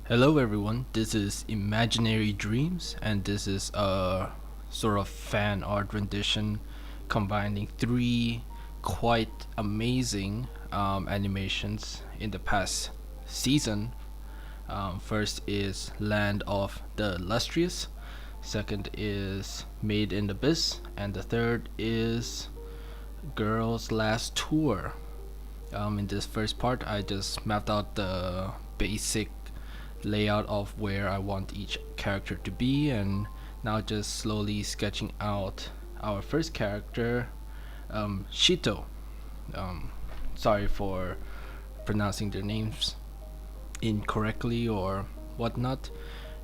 Hello everyone, this is Imaginary Dreams, and this is a sort of fan art rendition combining three quite amazing animations in the past season. First is Land of the Lustrous, second is Made in the Abyss, and the third is Girl's Last Tour. In this first part, I just mapped out the basic layout of where I want each character to be, and now just slowly sketching out our first character, Shito. Um, Sorry for pronouncing their names incorrectly or whatnot.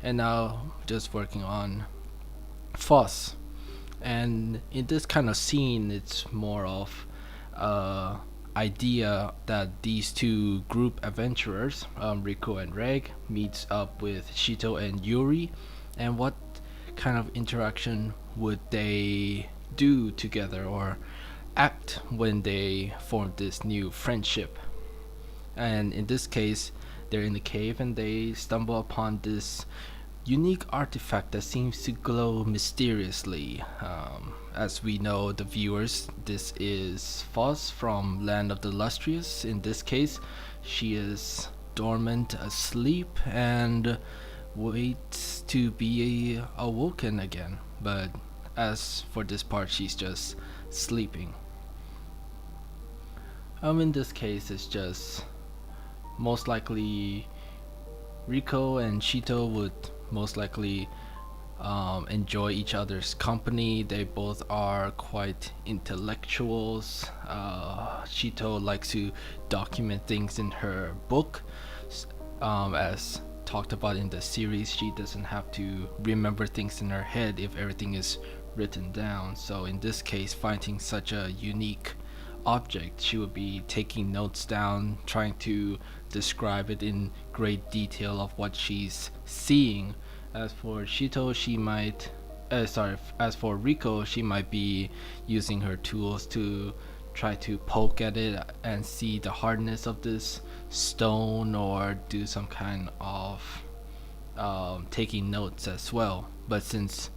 And now just working on Foss. And in this kind of scene, it's more of idea that these two group adventurers, Rico and Reg, meets up with Shito and Yuri, and what kind of interaction would they do together or act when they form this new friendship. And in this case, they're in the cave and they stumble upon this unique artifact that seems to glow mysteriously. As we know, the viewers, this is Foss from Land of the Lustrous. In this case, she is dormant, asleep, and waits to be awoken again. But as for this part, she's just sleeping. In this case, it's just most likely Rico and Shito would most likely enjoy each other's company. They both are quite intellectuals. Shito likes to document things in her book. As talked about in the series, she doesn't have to remember things in her head if everything is written down. So in this case, finding such a unique object, she would be taking notes down, trying to describe it in great detail of what she's seeing. As for Shito, she might, as for Rico, she might be using her tools to try to poke at it and see the hardness of this stone, or do some kind of taking notes as well. But since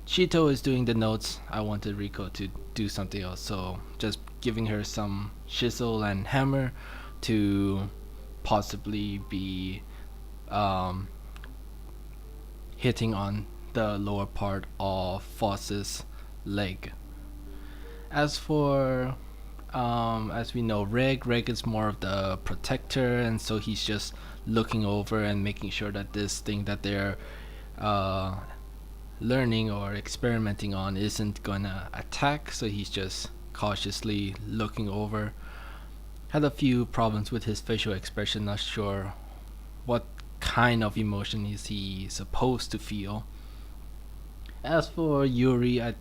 Shito is doing the notes, I wanted Rico to do something else, so just giving her some chisel and hammer to possibly be hitting on the lower part of Foss's leg. As for as we know, Reg is more of the protector, and so he's just looking over and making sure that this thing that they're uh, learning or experimenting on isn't gonna attack, so he's just cautiously looking over. Had a few problems with his facial expression, not sure what kind of emotion is he supposed to feel. As for Yuri, I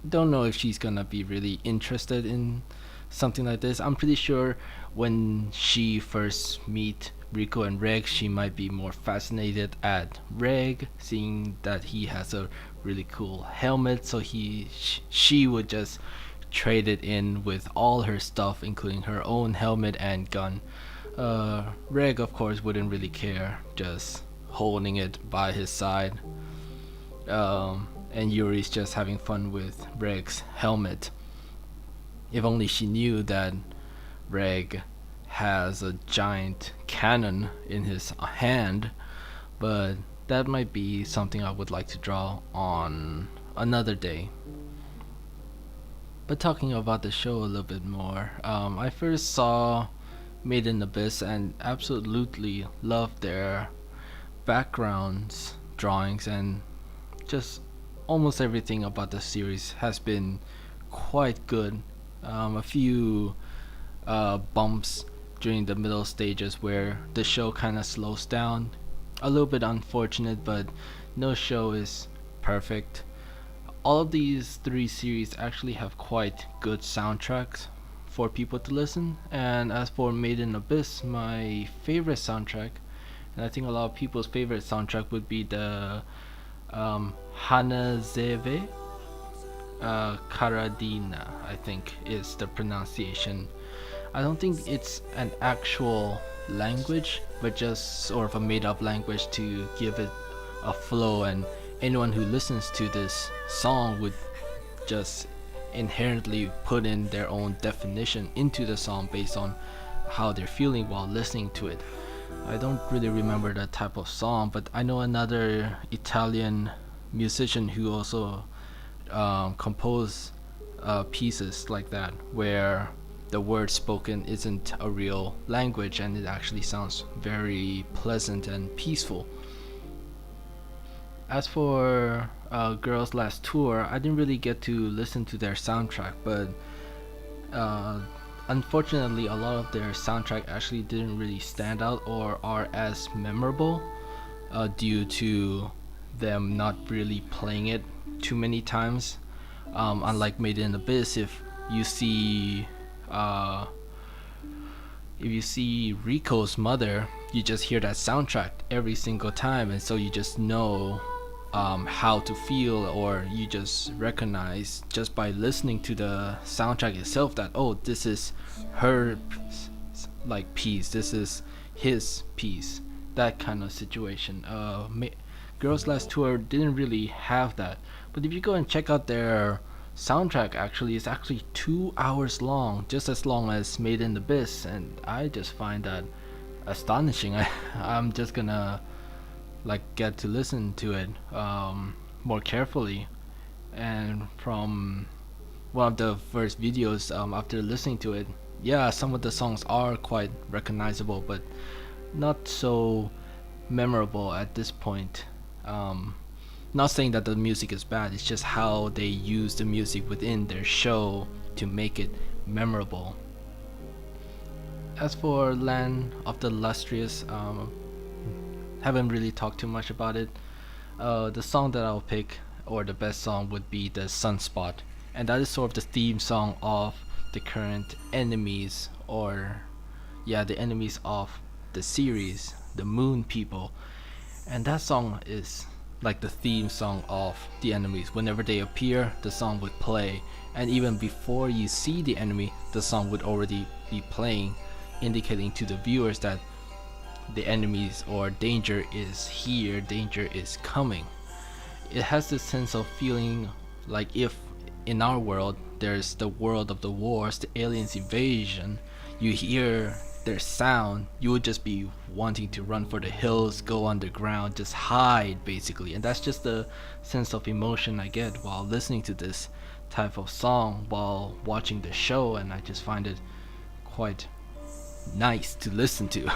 don't know if she's gonna be really interested in something like this. I'm pretty sure when she first meet Rico and Reg, she might be more fascinated at Reg, seeing that he has a really cool helmet. So she would just trade it in with all her stuff, including her own helmet and gun. Reg, of course, wouldn't really care, just holding it by his side. And Yuri's just having fun with Reg's helmet. If only she knew that Reg has a giant cannon in his hand, but that might be something I would like to draw on another day. But talking about the show a little bit more, I first saw Made in Abyss and absolutely loved their backgrounds, drawings, and just almost everything about the series has been quite good. A few bumps during the middle stages where the show kind of slows down. A little bit unfortunate, but no show is perfect. All of these three series actually have quite good soundtracks for people to listen. And as for Made in Abyss, my favorite soundtrack, and I think a lot of people's favorite soundtrack, would be the Hanezeve, Caradhina, I think is the pronunciation. I don't think it's an actual language, but just sort of a made up language to give it a flow, and anyone who listens to this song would just inherently put in their own definition into the song based on how they're feeling while listening to it. I don't really remember that type of song, but I know another Italian musician who also compose pieces like that, where the word spoken isn't a real language and it actually sounds very pleasant and peaceful. As for Girls' Last Tour, I didn't really get to listen to their soundtrack, but uh, unfortunately, a lot of their soundtrack actually didn't really stand out or are as memorable due to them not really playing it too many times. Unlike Made in Abyss, you see uh, if you see Rico's mother, you just hear that soundtrack every single time, and so you just know how to feel, or you just recognize just by listening to the soundtrack itself that, oh, this is her like piece, this is his piece, that kind of situation. Girls' Last Tour didn't really have that, but if you go and check out their soundtrack, actually it's actually 2 hours long, just as long as Made in Abyss, and I just find that astonishing. I'm just gonna like get to listen to it more carefully. And from one of the first videos, after listening to it, yeah, some of the songs are quite recognizable, but not so memorable at this point. Not saying that the music is bad, it's just how they use the music within their show to make it memorable. As for Land of the Lustrous, haven't really talked too much about it. The song that I'll pick, or the best song, would be the SunSpot, and that is sort of the theme song of the current enemies, or yeah, the enemies of the series, the Moon People. And that song is like the theme song of the enemies. Whenever they appear, the song would play, and even before you see the enemy, the song would already be playing, indicating to the viewers that the enemies or danger is here, danger is coming. It has this sense of feeling like if in our world there's the world of the wars, the aliens invasion, you hear their sound, you would just be wanting to run for the hills, go underground, just hide basically. And that's just the sense of emotion I get while listening to this type of song while watching the show, and I just find it quite nice to listen to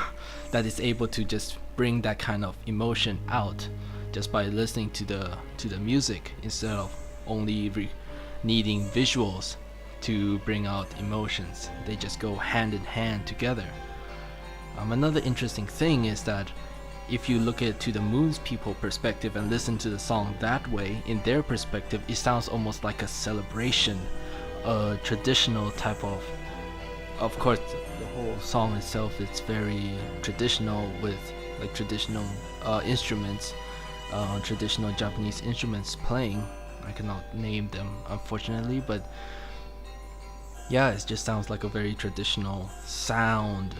that is able to just bring that kind of emotion out just by listening to the music, instead of only needing visuals to bring out emotions. They just go hand in hand together. Another interesting thing is that if you look at to the Moon's People perspective and listen to the song that way, in their perspective, it sounds almost like a celebration, a traditional type of course the whole song itself is very traditional, with like traditional instruments, traditional Japanese instruments playing. I cannot name them unfortunately, but yeah, it just sounds like a very traditional sound,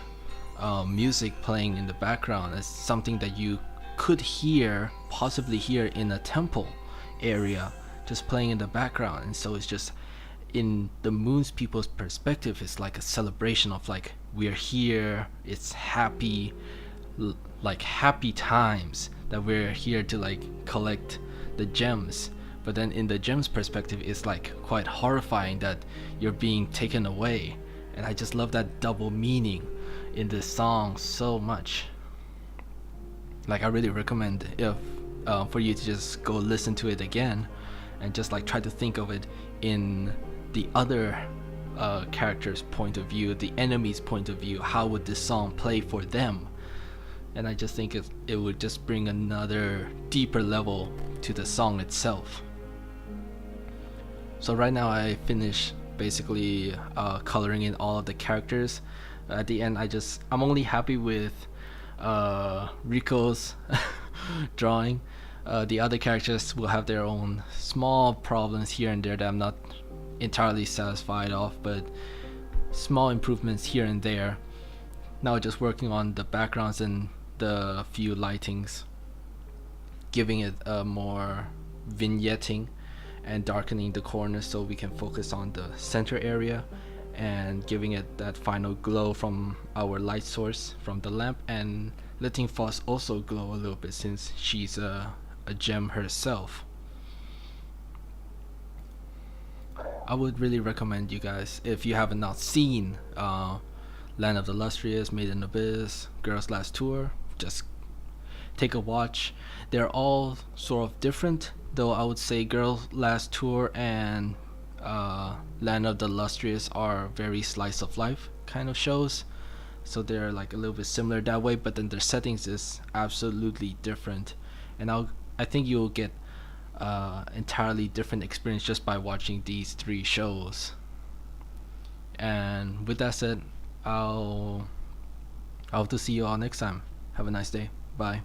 music playing in the background. It's something that you could possibly hear in a temple area, just playing in the background. And so it's just, in the Moon's People's perspective, it's like a celebration of like, we're here, it's happy, like happy times that we're here to like collect the gems. But then in the gems perspective, it's like quite horrifying that you're being taken away. And I just love that double meaning in this song so much. Like, I really recommend if for you to just go listen to it again and just like try to think of it in the other character's point of view, the enemy's point of view. How would this song play for them? And I just think it would just bring another deeper level to the song itself. So right now I finished basically coloring in all of the characters. At the end, I'm only happy with Rico's drawing. The other characters will have their own small problems here and there that I'm not entirely satisfied of, but small improvements here and there. now just working on the backgrounds and the few lightings, giving it a more vignetting and darkening the corners so we can focus on the center area and giving it that final glow from our light source from the lamp, and letting Foss also glow a little bit since she's a gem herself. I would really recommend you guys, if you haven't not seen Land of the Lustrous, Made in Abyss, Girls Last Tour, just take a watch. They're all sort of different, though I would say Girls Last Tour and Land of the Lustrous are very slice of life kind of shows, so they're like a little bit similar that way, but then their settings is absolutely different, and I think you'll get entirely different experience just by watching these three shows. And with that said, I'll hope to see you all next time. Have a nice day. Bye.